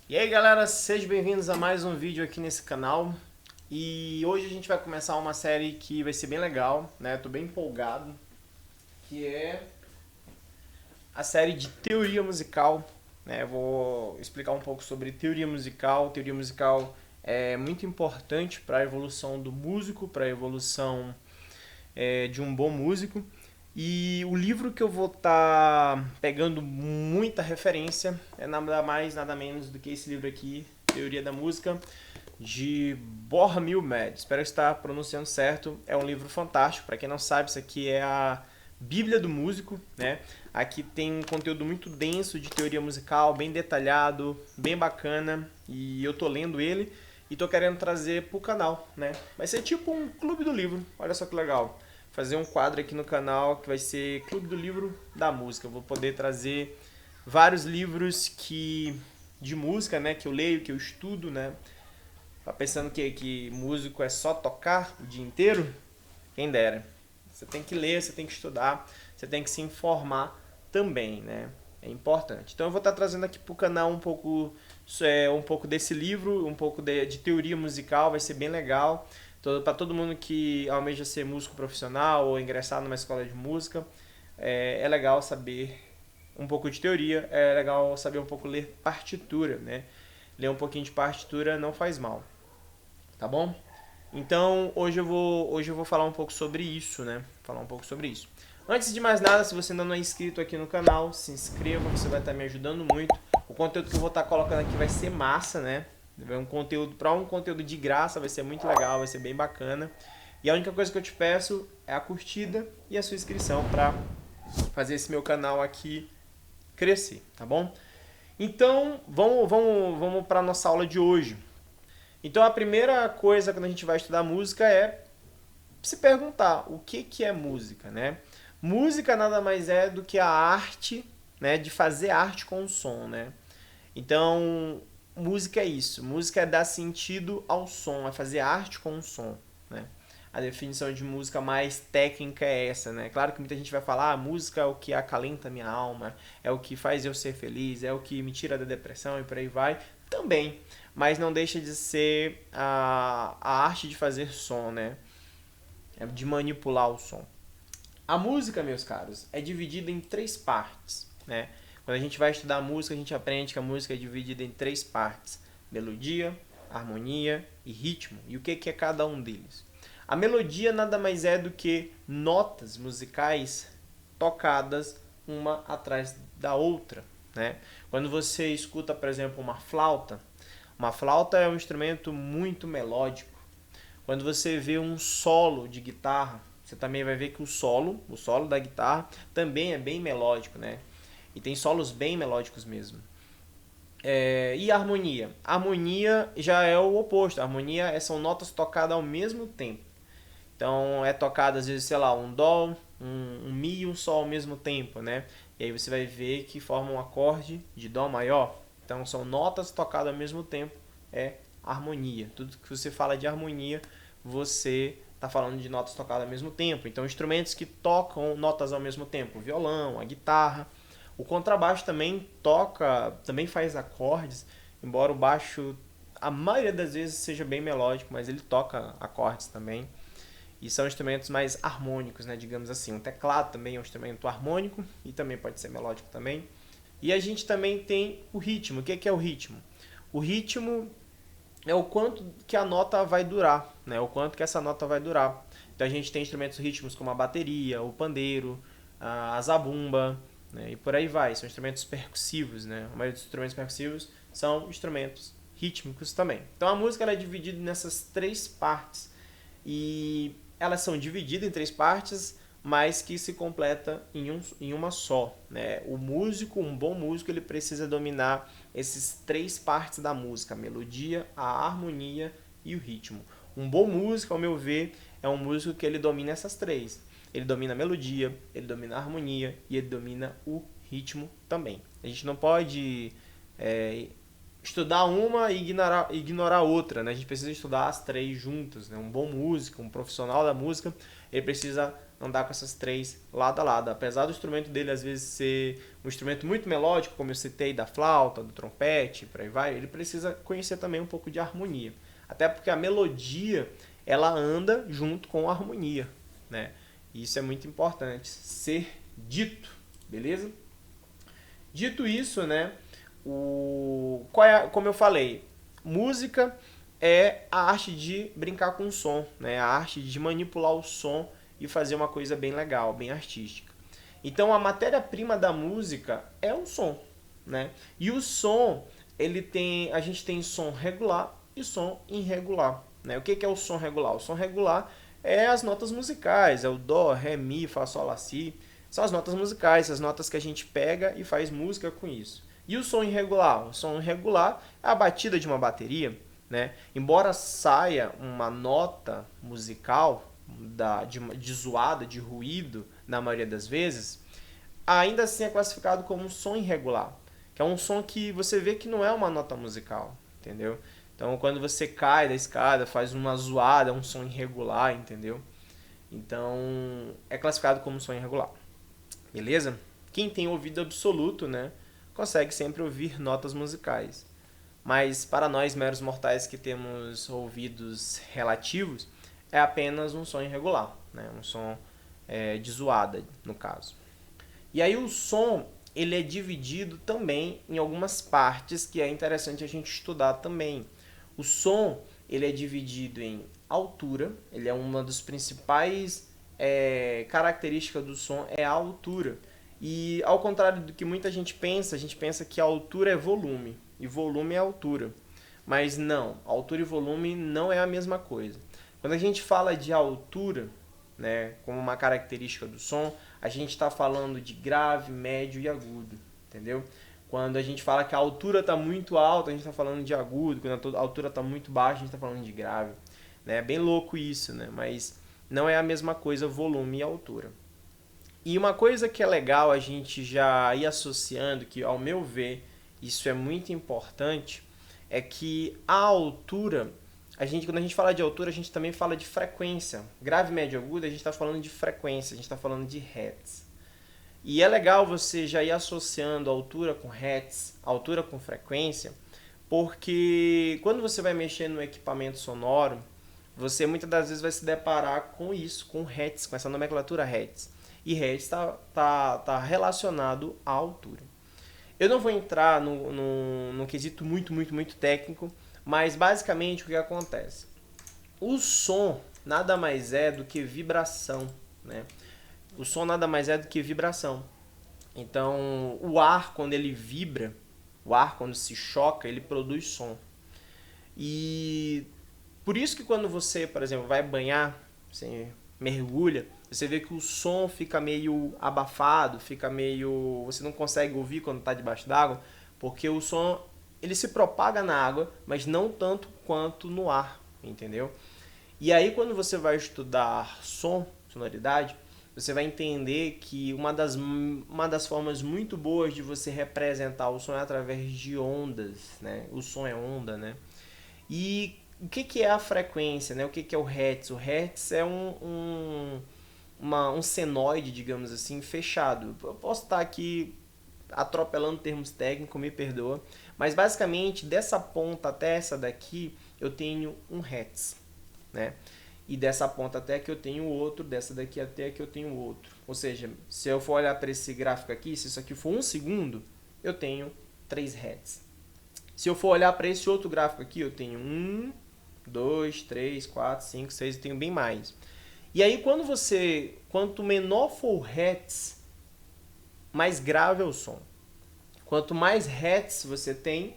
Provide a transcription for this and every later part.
E aí galera, sejam bem-vindos a mais um vídeo aqui nesse canal. E hoje a gente vai começar uma série que vai ser bem legal, né? Tô bem empolgado, que é a série de teoria musical, né? Eu vou explicar um pouco sobre teoria musical. Teoria musical é muito importante para a evolução do músico, para a evolução de um bom músico. E o livro que eu vou estar pegando muita referência é nada mais, nada menos do que esse livro aqui, Teoria da Música, de Bormil Med. Espero estar pronunciando certo. É um livro fantástico. Para quem não sabe, isso aqui é a Bíblia do Músico, né? Aqui tem um conteúdo muito denso de teoria musical, bem detalhado, bem bacana. E eu tô lendo ele e tô querendo trazer pro canal, né? Vai ser tipo um clube do livro. Olha só que legal. Fazer um quadro aqui no canal que vai ser Clube do Livro da Música. Eu vou poder trazer vários livros de música, né, que eu leio, que eu estudo, né? Tá pensando que músico é só tocar o dia inteiro? Quem dera. Você tem que ler, você tem que estudar, você tem que se informar também, né? É importante. Então eu vou estar trazendo aqui pro canal um pouco desse livro, um pouco de teoria musical, vai ser bem legal. Para todo mundo que almeja ser músico profissional ou ingressar numa escola de música, é legal saber um pouco de teoria, é legal saber um pouco ler partitura, né? Ler um pouquinho de partitura não faz mal, tá bom? Então hoje eu vou falar um pouco sobre isso, né? Falar um pouco sobre isso. Antes de mais nada, se você ainda não é inscrito aqui no canal, se inscreva, você vai estar me ajudando muito. O conteúdo que eu vou estar colocando aqui vai ser massa, né? Um conteúdo de graça, vai ser muito legal, vai ser bem bacana. E a única coisa que eu te peço é a curtida e a sua inscrição para fazer esse meu canal aqui crescer, tá bom? Então, vamos para a nossa aula de hoje. Então, a primeira coisa quando a gente vai estudar música é se perguntar o que é música, né? Música nada mais é do que a arte, né, de fazer arte com o som, né? Então, música é isso. Música é dar sentido ao som, é fazer arte com o som, né? A definição de música mais técnica é essa, né? Claro que muita gente vai falar, música é o que acalenta minha alma, é o que faz eu ser feliz, é o que me tira da depressão e por aí vai. Também, mas não deixa de ser a arte de fazer som, né? É de manipular o som. A música, meus caros, é dividida em três partes, né? Quando a gente vai estudar música, a gente aprende que a música é dividida em três partes: melodia, harmonia e ritmo. E o que é cada um deles? A melodia nada mais é do que notas musicais tocadas uma atrás da outra, né? Quando você escuta, por exemplo, uma flauta é um instrumento muito melódico. Quando você vê um solo de guitarra, você também vai ver que o solo da guitarra também é bem melódico, né? E tem solos bem melódicos mesmo. E a harmonia? A harmonia já é o oposto. A harmonia são notas tocadas ao mesmo tempo. Então é tocado às vezes, sei lá, um dó, um mi e um sol ao mesmo tempo, né? E aí você vai ver que forma um acorde de dó maior. Então são notas tocadas ao mesmo tempo, é harmonia. Tudo que você fala de harmonia, você está falando de notas tocadas ao mesmo tempo. Então instrumentos que tocam notas ao mesmo tempo, o violão, a guitarra, o contrabaixo também toca, também faz acordes, embora o baixo a maioria das vezes seja bem melódico, mas ele toca acordes também. E são instrumentos mais harmônicos, né, digamos assim. Um teclado também é um instrumento harmônico e também pode ser melódico também. E a gente também tem o ritmo. O que é o ritmo? O ritmo é o quanto que a nota vai durar, né? O quanto que essa nota vai durar. Então a gente tem instrumentos rítmicos como a bateria, o pandeiro, a zabumba, né? E por aí vai. São instrumentos percussivos, né? A maioria dos instrumentos percussivos são instrumentos rítmicos também. Então a música ela é dividida nessas três partes e elas são divididas em três partes, mas que se completa em uma só, né? O músico, um bom músico, ele precisa dominar esses três partes da música: a melodia, a harmonia e o ritmo. Um bom músico, ao meu ver, é um músico que ele domina essas três. Ele domina a melodia, ele domina a harmonia e ele domina o ritmo também. A gente não pode estudar uma e ignorar a outra, né? A gente precisa estudar as três juntas, né? Um bom músico, um profissional da música, ele precisa andar com essas três lado a lado. Apesar do instrumento dele às vezes ser um instrumento muito melódico, como eu citei, da flauta, do trompete, por aí vai, ele precisa conhecer também um pouco de harmonia. Até porque a melodia, ela anda junto com a harmonia, né? E isso é muito importante ser dito, beleza? Dito isso, né? Como eu falei, música é a arte de brincar com o som, né? A arte de manipular o som e fazer uma coisa bem legal, bem artística. Então a matéria-prima da música é o som, né? E o som, a gente tem som regular e som irregular, né? O que é o som regular? O som regular é as notas musicais, é o dó, ré, mi, fá, sol, lá, si. São as notas musicais, as notas que a gente pega e faz música com isso. E o som irregular? O som irregular é a batida de uma bateria, né? Embora saia uma nota musical de zoada, de ruído, na maioria das vezes, ainda assim é classificado como um som irregular, que é um som que você vê que não é uma nota musical, entendeu? Então, quando você cai da escada, faz uma zoada, é um som irregular, entendeu? Então, é classificado como um som irregular. Beleza? Quem tem ouvido absoluto, né, consegue sempre ouvir notas musicais. Mas para nós meros mortais que temos ouvidos relativos, é apenas um som irregular, né? Um som de zoada, no caso. E aí o som, ele é dividido também em algumas partes que é interessante a gente estudar também. O som, ele é dividido em altura, ele é uma das principais características do som, é a altura. E ao contrário do que muita gente pensa, a gente pensa que a altura é volume, e volume é altura. Mas não, altura e volume não é a mesma coisa. Quando a gente fala de altura, né, como uma característica do som, a gente está falando de grave, médio e agudo, entendeu? Quando a gente fala que a altura está muito alta, a gente está falando de agudo. Quando a altura está muito baixa, a gente está falando de grave. É bem louco isso, né? Mas não é a mesma coisa volume e altura. E uma coisa que é legal a gente já ir associando, que ao meu ver isso é muito importante, é que a altura, quando a gente fala de altura, a gente também fala de frequência. Grave, médio, agudo, a gente está falando de frequência, a gente está falando de hertz. E é legal você já ir associando altura com hertz, altura com frequência, porque quando você vai mexer no equipamento sonoro, você muitas das vezes vai se deparar com isso, com hertz, com essa nomenclatura hertz. E hertz está relacionado à altura. Eu não vou entrar no quesito muito técnico, mas basicamente o que acontece? O som nada mais é do que vibração, né? O som nada mais é do que vibração. Então, o ar, quando ele vibra, o ar, quando se choca, ele produz som. E por isso que quando você, por exemplo, vai banhar, você mergulha, você vê que o som fica meio abafado, fica meio... Você não consegue ouvir quando está debaixo d'água, porque o som ele se propaga na água, mas não tanto quanto no ar, entendeu? E aí quando você vai estudar som, sonoridade, você vai entender que uma das formas muito boas de você representar o som é através de ondas, né? O som é onda, né? E o que é a frequência, né? O que é o hertz? O hertz é um senoide, digamos assim, fechado. Eu posso estar aqui atropelando termos técnicos, me perdoa, mas basicamente dessa ponta até essa daqui eu tenho um hertz, né? E dessa ponta até aqui eu tenho outro, dessa daqui até aqui eu tenho outro. Ou seja, se eu for olhar para esse gráfico aqui, se isso aqui for 1 segundo, eu tenho 3 Hz. Se eu for olhar para esse outro gráfico aqui, eu tenho 1, 2, 3, 4, 5, 6, eu tenho bem mais. E aí quanto menor for o Hz, mais grave é o som. Quanto mais Hz você tem,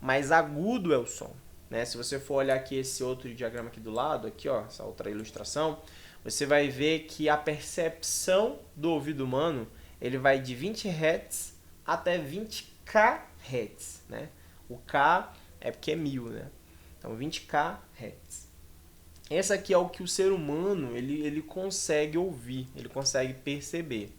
mais agudo é o som. Né? Se você for olhar aqui esse outro diagrama aqui do lado, aqui, ó, essa outra ilustração, você vai ver que a percepção do ouvido humano ele vai de 20 Hz até 20 kHz. Né? O K é porque é 1000, né? Então 20 kHz. Esse aqui é o que o ser humano ele consegue ouvir, ele consegue perceber.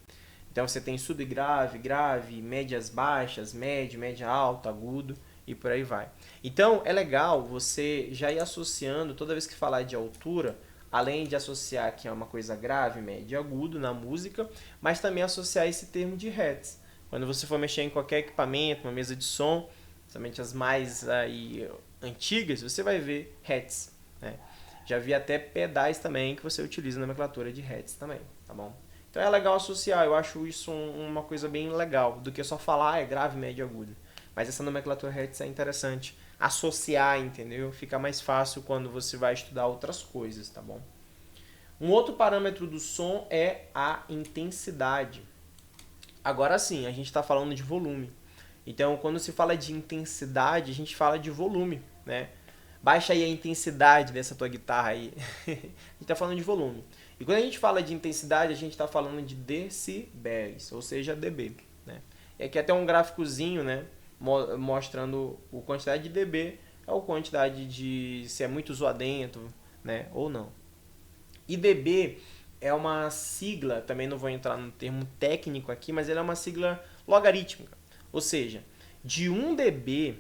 Então você tem subgrave, grave, médias baixas, médio, média alta, agudo. e por aí vai. Então é legal você já ir associando, toda vez que falar de altura, além de associar que é uma coisa grave, médio e agudo na música, mas também associar esse termo de hertz. Quando você for mexer em qualquer equipamento, uma mesa de som, principalmente as mais aí, antigas, você vai ver hertz, né? Já vi até pedais também que você utiliza na nomenclatura de hertz também, tá bom? Então é legal associar, eu acho isso uma coisa bem legal, do que só falar é grave, médio e agudo. Mas essa nomenclatura hertz é interessante associar, entendeu? Fica mais fácil quando você vai estudar outras coisas, tá bom? Um outro parâmetro do som é a intensidade. Agora sim, a gente está falando de volume. Então, quando se fala de intensidade, a gente fala de volume, né? Baixa aí a intensidade dessa tua guitarra aí. A gente está falando de volume. E quando a gente fala de intensidade, a gente está falando de decibéis, ou seja, dB, né? E aqui até um gráficozinho, né? Mostrando a quantidade de dB, é a quantidade de se é muito zoadento, né? Ou não. E dB é uma sigla, também não vou entrar no termo técnico aqui, mas ele é uma sigla logarítmica. Ou seja, de 1 dB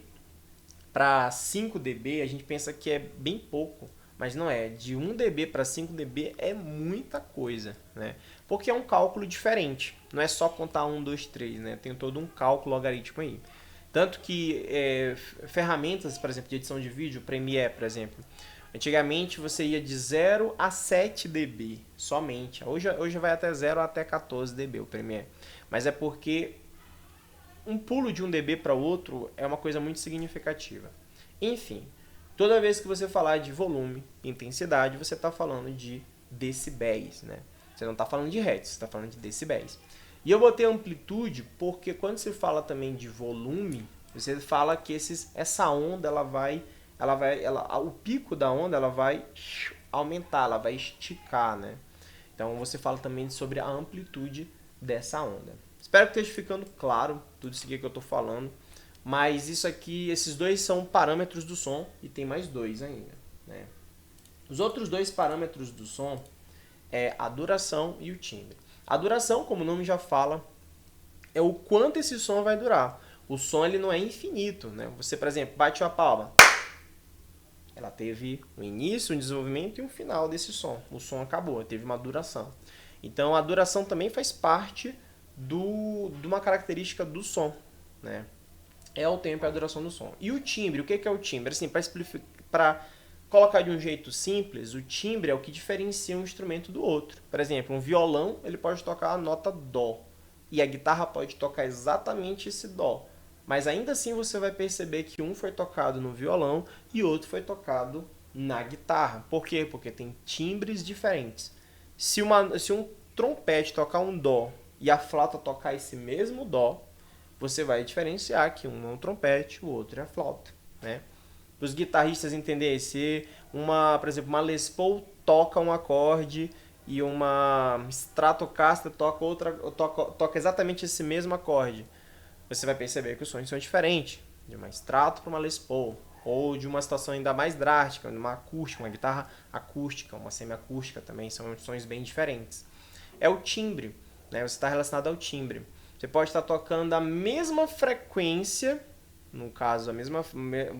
para 5 dB, a gente pensa que é bem pouco, mas não é. De 1 dB para 5 dB é muita coisa, né? Porque é um cálculo diferente. Não é só contar 1, 2, 3, né? Tem todo um cálculo logarítmico aí. Tanto que ferramentas, por exemplo, de edição de vídeo, Premiere, por exemplo, antigamente você ia de 0 a 7 dB somente. Hoje vai até 0 até 14 dB o Premiere. Mas é porque um pulo de 1 dB para o outro é uma coisa muito significativa. Enfim, toda vez que você falar de volume, intensidade, você está falando de decibéis, né? Você não está falando de hertz, você está falando de decibéis. E eu botei amplitude porque quando se fala também de volume, você fala que essa onda o pico da onda ela vai aumentar, ela vai esticar, né? Então você fala também sobre a amplitude dessa onda. Espero que esteja ficando claro tudo isso aqui que eu estou falando. Mas isso aqui, esses dois são parâmetros do som e tem mais dois ainda, né? Os outros dois parâmetros do som é a duração e o timbre. A duração, como o nome já fala, é o quanto esse som vai durar. O som ele não é infinito, né? Você, por exemplo, bate uma palma. Ela teve um início, um desenvolvimento e um final desse som. O som acabou, teve uma duração. Então a duração também faz parte de uma característica do som, né? É o tempo e a duração do som. E o timbre, o que é o timbre? Assim, para colocar de um jeito simples, o timbre é o que diferencia um instrumento do outro. Por exemplo, um violão ele pode tocar a nota dó e a guitarra pode tocar exatamente esse dó. Mas ainda assim você vai perceber que um foi tocado no violão e outro foi tocado na guitarra. Por quê? Porque tem timbres diferentes. Se um trompete tocar um dó e a flauta tocar esse mesmo dó, você vai diferenciar que um é um trompete, o outro é a flauta, né? Para os guitarristas entenderem, se por exemplo, uma Les Paul toca um acorde e uma Stratocaster toca exatamente esse mesmo acorde, você vai perceber que os sons são diferentes, de uma Strato para uma Les Paul, ou de uma situação ainda mais drástica, uma acústica, uma guitarra acústica, uma semiacústica também, são sons bem diferentes. É o timbre, né? Você está relacionado ao timbre. Você pode estar tocando a mesma frequência, no caso,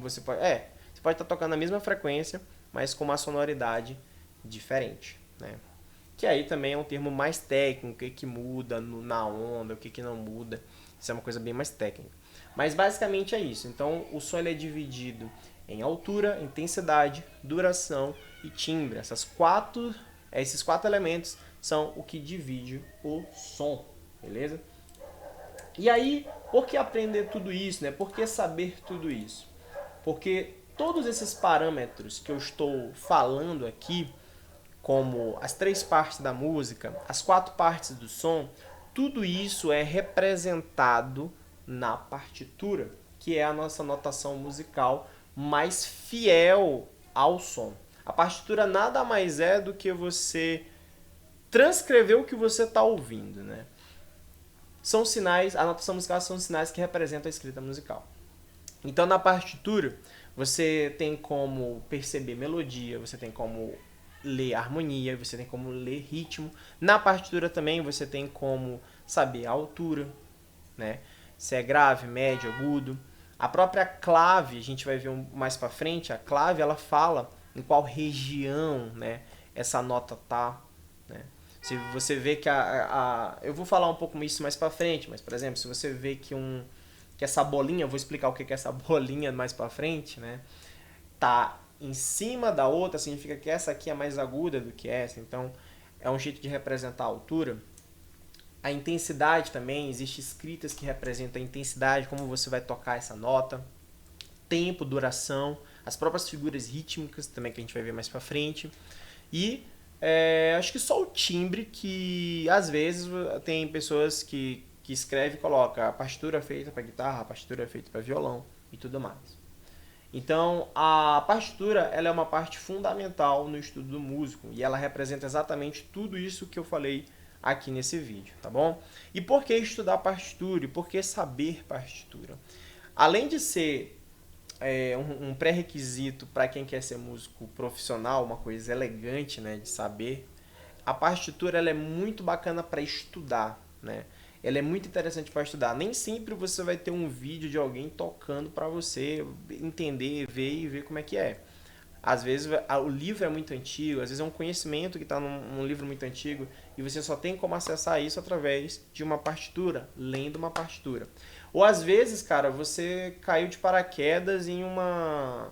você pode estar tocando a mesma frequência, mas com uma sonoridade diferente, né? Que aí também é um termo mais técnico, o que muda na onda, o que não muda. Isso é uma coisa bem mais técnica. Mas basicamente é isso. Então o som ele é dividido em altura, intensidade, duração e timbre. Esses quatro elementos são o que divide o som, beleza? E aí, por que aprender tudo isso, né? Por que saber tudo isso? Porque todos esses parâmetros que eu estou falando aqui, como as 3 partes da música, as 4 partes do som, tudo isso é representado na partitura, que é a nossa notação musical mais fiel ao som. A partitura nada mais é do que você transcrever o que você está ouvindo, né? São sinais, a notação musical são sinais que representam a escrita musical. Então, na partitura, você tem como perceber melodia, você tem como ler harmonia, você tem como ler ritmo. Na partitura também você tem como saber a altura, né? Se é grave, médio, agudo. A própria clave, a gente vai ver mais para frente, a clave ela fala em qual região, né, essa nota tá, né? Se você vê que eu vou falar um pouco isso mais para frente, mas por exemplo, se você vê que essa bolinha, eu vou explicar o que é essa bolinha mais para frente, né, tá em cima da outra, significa que essa aqui é mais aguda do que essa, então é um jeito de representar a altura. A intensidade também, existem escritas que representam a intensidade, como você vai tocar essa nota, tempo, duração, as próprias figuras rítmicas também que a gente vai ver mais pra frente. E acho que só o timbre, que às vezes tem pessoas que escrevem e colocam a partitura feita para guitarra, a partitura feita para violão e tudo mais. Então, a partitura ela é uma parte fundamental no estudo do músico e ela representa exatamente tudo isso que eu falei aqui nesse vídeo, tá bom? E por que estudar partitura? E por que saber partitura? Além de ser um pré-requisito para quem quer ser músico profissional, uma coisa elegante, né, de saber, a partitura ela é muito bacana para estudar, né? Ela é muito interessante para estudar. Nem sempre você vai ter um vídeo de alguém tocando para você entender, ver e ver como é que é. Às vezes o livro é muito antigo, às vezes é um conhecimento que está num livro muito antigo e você só tem como acessar isso através de uma partitura, lendo uma partitura. Ou às vezes, cara, você caiu de paraquedas em como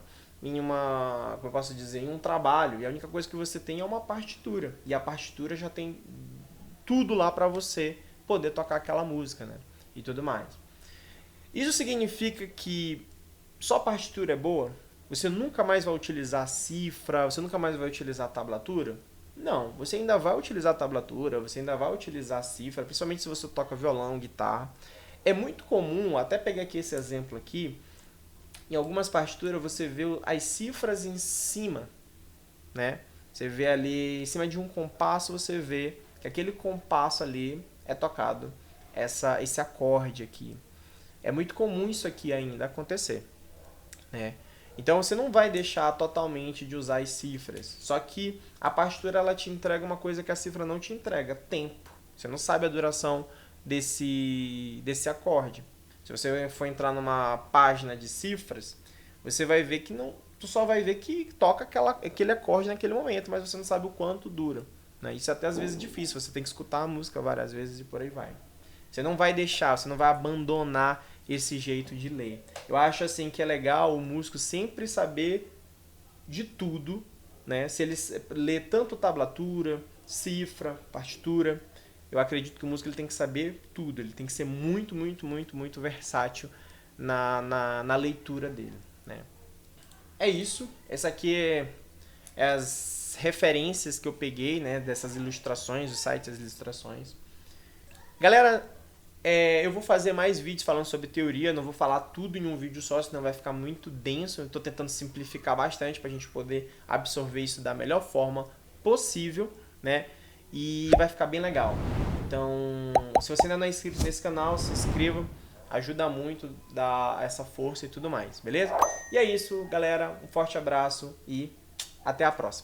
eu posso dizer, em um trabalho e a única coisa que você tem é uma partitura. E a partitura já tem tudo lá para você poder tocar aquela música, né? E tudo mais. Isso significa que só partitura é boa? Você nunca mais vai utilizar cifra, você nunca mais vai utilizar tablatura? Não, você ainda vai utilizar tablatura, você ainda vai utilizar cifra, principalmente se você toca violão, guitarra. É muito comum, até pegar aqui esse exemplo aqui, em algumas partituras você vê as cifras em cima, né? Você vê ali, em cima de um compasso, você vê que aquele compasso ali é tocado, esse acorde aqui. É muito comum isso aqui ainda acontecer, né? Então você não vai deixar totalmente de usar as cifras. Só que a partitura ela te entrega uma coisa que a cifra não te entrega, tempo. Você não sabe a duração desse acorde. Se você for entrar numa página de cifras, você vai ver que não, tu só vai ver que toca aquele acorde naquele momento, mas você não sabe o quanto dura, né? Isso é até às vezes difícil, você tem que escutar a música várias vezes e por aí vai. Você não vai deixar, você não vai abandonar esse jeito de ler. Eu acho assim que é legal o músico sempre saber de tudo, né? Se ele lê tanto tablatura, cifra, partitura, eu acredito que o músico ele tem que saber tudo, ele tem que ser muito, muito, muito, muito versátil na leitura dele, né? É isso, essa aqui é as referências que eu peguei, né, dessas ilustrações, do site das ilustrações. Galera, eu vou fazer mais vídeos falando sobre teoria, não vou falar tudo em um vídeo só, senão vai ficar muito denso. Eu estou tentando simplificar bastante para a gente poder absorver isso da melhor forma possível, né? E vai ficar bem legal. Então, se você ainda não é inscrito nesse canal, se inscreva, ajuda muito, dá essa força e tudo mais, beleza? E é isso, galera, um forte abraço e até a próxima.